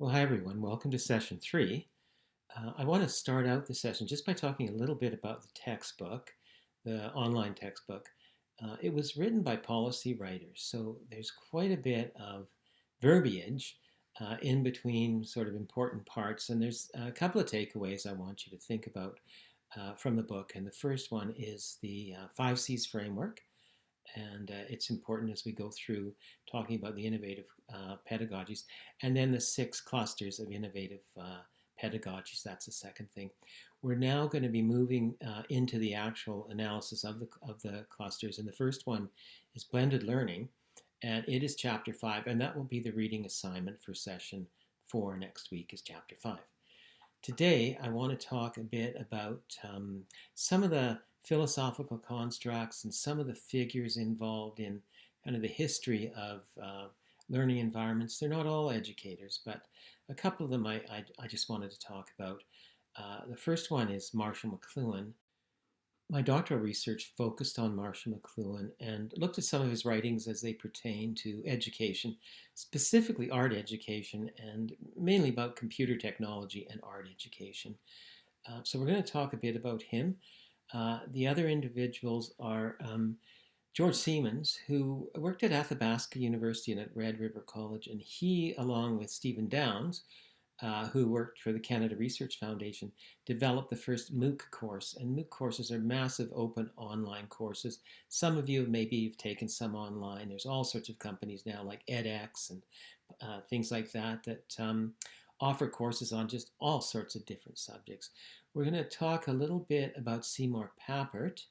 Well, hi everyone. Welcome to session three. I want to start out the session just by talking a little bit about the textbook, the online textbook. It was written by policy writers, so there's quite a bit of verbiage in between sort of important parts, and there's a couple of takeaways I want you to think about from the book. And the first one is the 5 C's framework, and it's important as we go through talking about the innovative pedagogies, and then the 6 clusters of innovative pedagogies. That's the second thing. We're now going to be moving into the actual analysis of the clusters, and the first one is blended learning, and it is chapter 5, and that will be the reading assignment for session 4 next week is chapter 5. Today, I want to talk a bit about some of the philosophical constructs and some of the figures involved in kind of the history of learning environments. They're not all educators, but a couple of them I just wanted to talk about. The first one is Marshall McLuhan. My doctoral research focused on Marshall McLuhan and looked at some of his writings as they pertain to education, specifically art education, and mainly about computer technology and art education. So we're going to talk a bit about him. The other individuals are George Siemens, who worked at Athabasca University and at Red River College, and he, along with Stephen Downes, who worked for the Canada Research Foundation, developed the first MOOC course. And MOOC courses are massive open online courses. Some of you maybe have taken some online. There's all sorts of companies now like edX and things like that that offer courses on just all sorts of different subjects. We're going to talk a little bit about Seymour Papert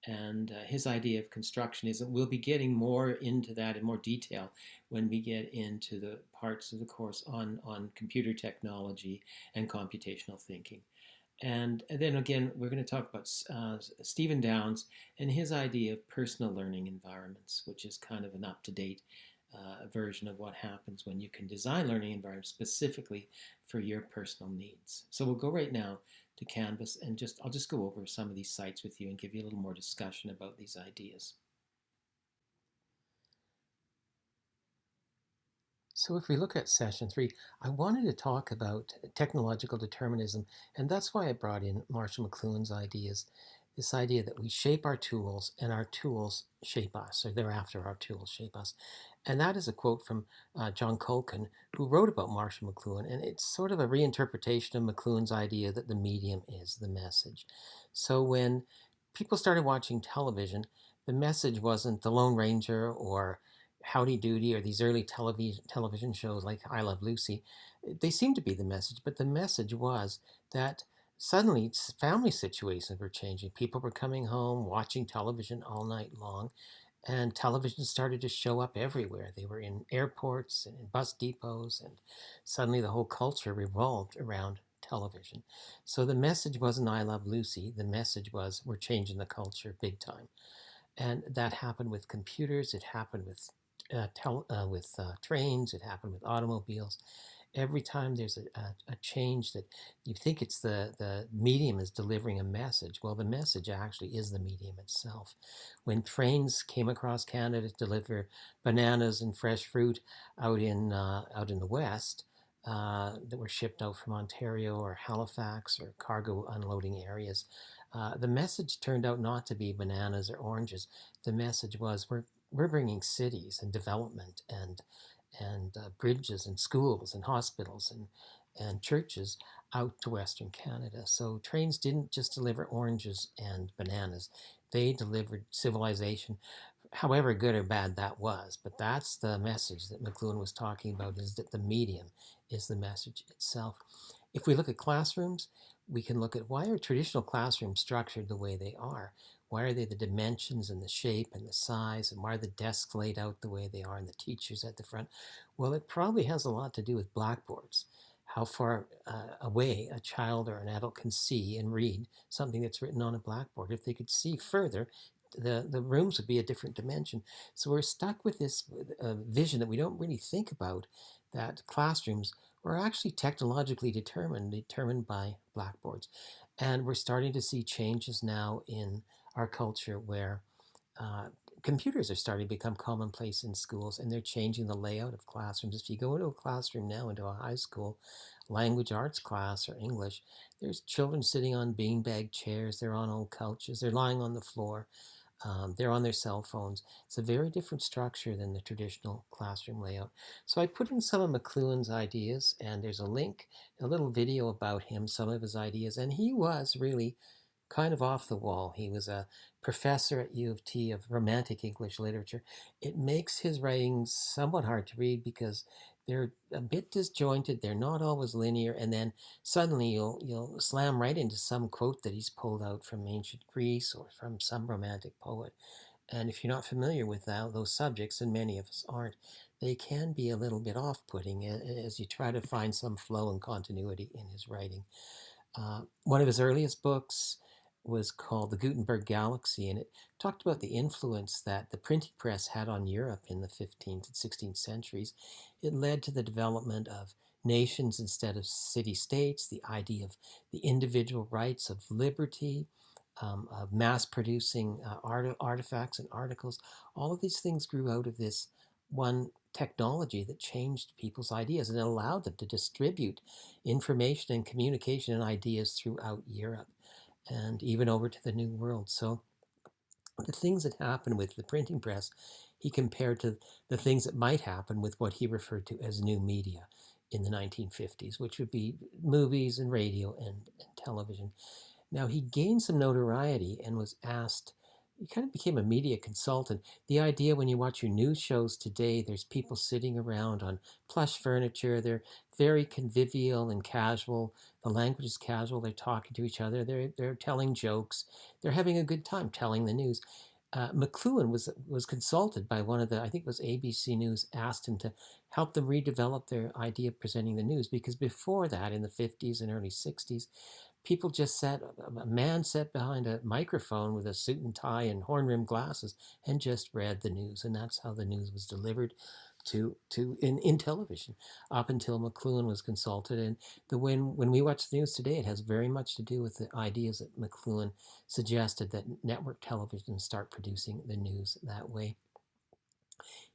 and his idea of constructionism. We'll be getting more into that in more detail when we get into the parts of the course on computer technology and computational thinking. And then again, we're going to talk about Stephen Downes and his idea of personal learning environments, which is kind of an up-to-date version of what happens when you can design learning environments specifically for your personal needs. So we'll go right now to Canvas and I'll just go over some of these sites with you and give you a little more discussion about these ideas. So if we look at session 3, I wanted to talk about technological determinism, and that's why I brought in Marshall McLuhan's ideas. This idea that we shape our tools and our tools shape us, or thereafter our tools shape us. And that is a quote from John Culkin, who wrote about Marshall McLuhan, and it's sort of a reinterpretation of McLuhan's idea that the medium is the message. So when people started watching television, the message wasn't the Lone Ranger or Howdy Doody or these early television shows like I Love Lucy. They seemed to be the message, but the message was that suddenly family situations were changing. People were coming home, watching television all night long, and television started to show up everywhere. They were in airports and in bus depots, and suddenly the whole culture revolved around television. So the message wasn't I Love Lucy. The message was we're changing the culture big time. And that happened with computers. It happened with trains. It happened with automobiles. Every time there's a change that you think it's the medium is delivering a message, well, the message actually is the medium itself. When trains came across Canada to deliver bananas and fresh fruit out in the west, that were shipped out from Ontario or Halifax or cargo unloading areas, the message turned out not to be bananas or oranges. The message was we're bringing cities and development and bridges and schools and hospitals and churches out to Western Canada. So trains didn't just deliver oranges and bananas. They delivered civilization, however good or bad that was. But that's the message that McLuhan was talking about, is that the medium is the message itself. If we look at classrooms, we can look at why are traditional classrooms structured the way they are? Why are they the dimensions and the shape and the size? And why are the desks laid out the way they are and the teachers at the front? Well, it probably has a lot to do with blackboards. How far away a child or an adult can see and read something that's written on a blackboard. If they could see further, the rooms would be a different dimension. So we're stuck with this vision that we don't really think about, that classrooms were actually technologically determined by blackboards. And we're starting to see changes now in our culture where computers are starting to become commonplace in schools, and they're changing the layout of classrooms. If you go into a classroom now, into a high school language arts class or English, there's children sitting on beanbag chairs, they're on old couches, they're lying on the floor, they're on their cell phones. It's a very different structure than the traditional classroom layout. So I put in some of McLuhan's ideas, and there's a link, a little video about him, some of his ideas, and he was really kind of off the wall. He was a professor at U of T of Romantic English literature. It makes his writings somewhat hard to read because they're a bit disjointed. They're not always linear, and then suddenly you'll slam right into some quote that he's pulled out from ancient Greece or from some Romantic poet. And if you're not familiar with those subjects, and many of us aren't, they can be a little bit off-putting as you try to find some flow and continuity in his writing. One of his earliest books was called The Gutenberg Galaxy, and it talked about the influence that the printing press had on Europe in the 15th and 16th centuries. It led to the development of nations instead of city-states, the idea of the individual rights of liberty, of mass-producing artifacts and articles. All of these things grew out of this one technology that changed people's ideas, and it allowed them to distribute information and communication and ideas throughout Europe and even over to the New World. So the things that happened with the printing press, he compared to the things that might happen with what he referred to as new media in the 1950s, which would be movies and radio and television. Now, he gained some notoriety and was asked, he kind of became a media consultant. The idea when you watch your news shows today, there's people sitting around on plush furniture. They're very convivial and casual. The language is casual. They're talking to each other. They're telling jokes. They're having a good time telling the news. McLuhan was consulted by one of the, I think it was ABC News, asked him to help them redevelop their idea of presenting the news, because before that, in the 50s and early 60s, people just a man sat behind a microphone with a suit and tie and horn-rimmed glasses and just read the news. And that's how the news was delivered in television up until McLuhan was consulted. And when we watch the news today, it has very much to do with the ideas that McLuhan suggested, that network television start producing the news that way.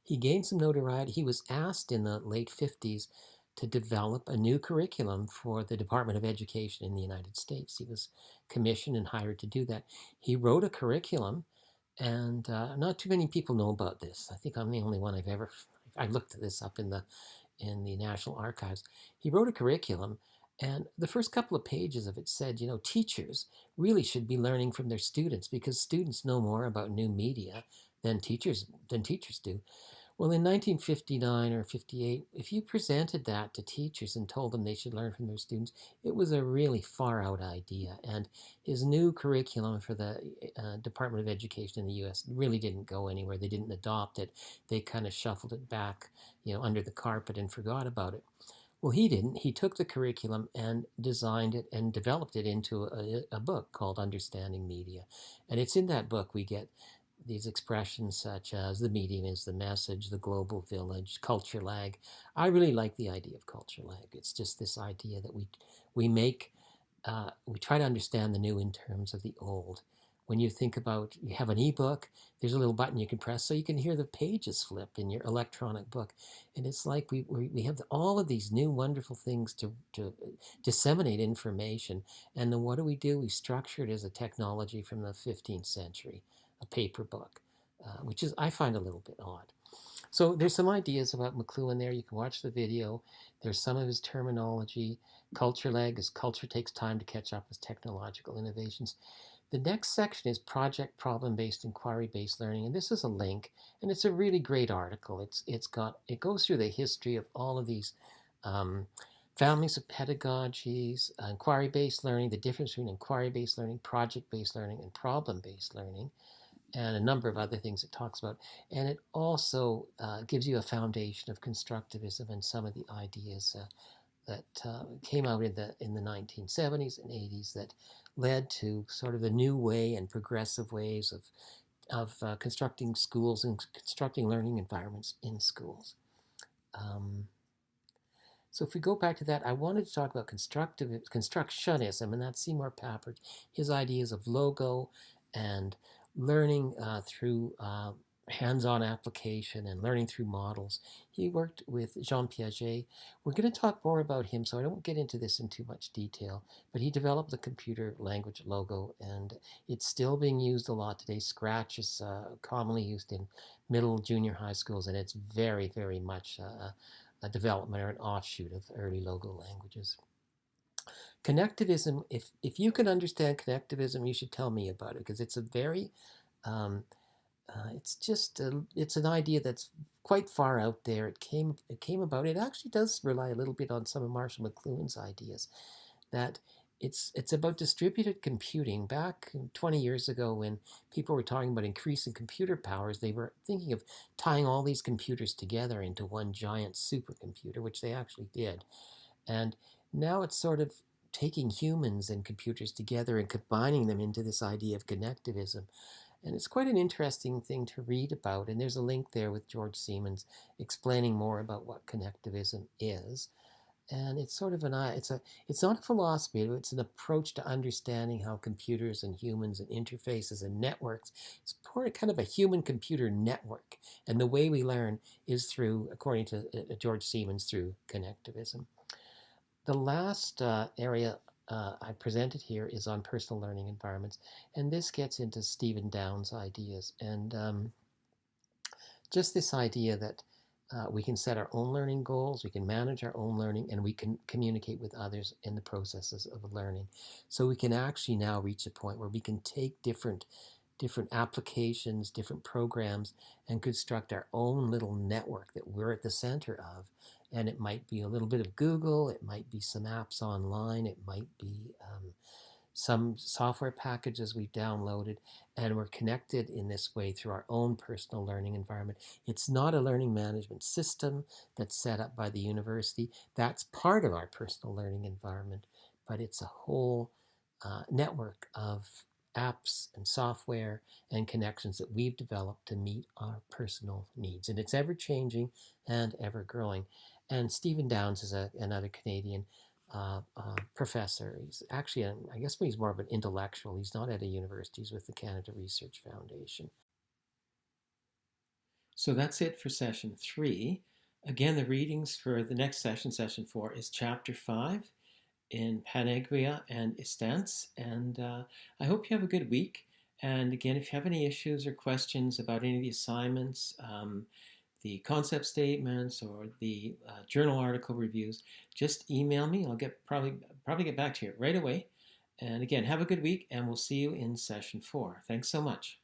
He gained some notoriety. He was asked in the late 50s to develop a new curriculum for the Department of Education in the United States. He was commissioned and hired to do that. He wrote a curriculum, and not too many people know about this. I think I'm the only one I looked this up in the National Archives. He wrote a curriculum, and the first couple of pages of it said, teachers really should be learning from their students, because students know more about new media than teachers do. Well, in 1959 or 58, if you presented that to teachers and told them they should learn from their students, it was a really far-out idea. And his new curriculum for the Department of Education in the U.S. really didn't go anywhere. They didn't adopt it. They kind of shuffled it back, under the carpet and forgot about it. Well, he didn't. He took the curriculum and designed it and developed it into a book called Understanding Media. And it's in that book we get these expressions such as the medium is the message, the global village, culture lag. I really like the idea of culture lag. It's just this idea that we try to understand the new in terms of the old. When you think about, you have an ebook, there's a little button you can press so you can hear the pages flip in your electronic book. And it's like we have all of these new wonderful things to disseminate information. And then what do? We structure it as a technology from the 15th century, a paper book, which is, I find, a little bit odd. So there's some ideas about McLuhan there. You can watch the video. There's some of his terminology. Culture lag is culture takes time to catch up with technological innovations. The next section is project problem-based inquiry-based learning, and this is a link, and it's a really great article. It goes through the history of all of these families of pedagogies, inquiry-based learning, the difference between inquiry-based learning, project-based learning, and problem-based learning, and a number of other things it talks about. And it also gives you a foundation of constructivism and some of the ideas that came out in the 1970s and 80s that led to sort of the new way and progressive ways of constructing schools and constructing learning environments in schools. So if we go back to that, I wanted to talk about constructionism, and that's Seymour Papert, his ideas of logo and learning through hands-on application and learning through models. He worked with Jean Piaget. We're going to talk more about him, so I don't get into this in too much detail, but he developed the computer language logo, and it's still being used a lot today. Scratch is commonly used in middle, junior high schools, and it's very, very much a development or an offshoot of early logo languages. Connectivism, if you can understand connectivism, you should tell me about it because it's a very um, it's just it's an idea that's quite far out there. It came about. It actually does rely a little bit on some of Marshall McLuhan's ideas. That it's about distributed computing. Back 20 years ago, when people were talking about increasing computer powers, they were thinking of tying all these computers together into one giant supercomputer, which they actually did. And now it's sort of taking humans and computers together and combining them into this idea of connectivism. And it's quite an interesting thing to read about. And there's a link there with George Siemens explaining more about what connectivism is. And it's sort of it's not a philosophy, it's an approach to understanding how computers and humans and interfaces and networks. It's kind of a human computer network. And the way we learn is through, according to George Siemens, through connectivism. The last area I presented here is on personal learning environments, and this gets into Stephen Downes' ideas, and just this idea that we can set our own learning goals, we can manage our own learning, and we can communicate with others in the processes of learning. So we can actually now reach a point where we can take different applications, different programs, and construct our own little network that we're at the center of. And it might be a little bit of Google, it might be some apps online, it might be some software packages we've downloaded, and we're connected in this way through our own personal learning environment. It's not a learning management system that's set up by the university. That's part of our personal learning environment, but it's a whole network of apps and software and connections that we've developed to meet our personal needs. And it's ever changing and ever growing. And Stephen Downes is another Canadian professor. He's actually, I guess he's more of an intellectual. He's not at a university, he's with the Canada Research Foundation. So that's it for session 3. Again, the readings for the next session, session 4, is chapter 5 in Panagia and Estance. And I hope you have a good week. And again, if you have any issues or questions about any of the assignments, the concept statements, or the journal article reviews, just email me. I'll probably get back to you right away. And again, have a good week, and we'll see you in session 4. Thanks so much.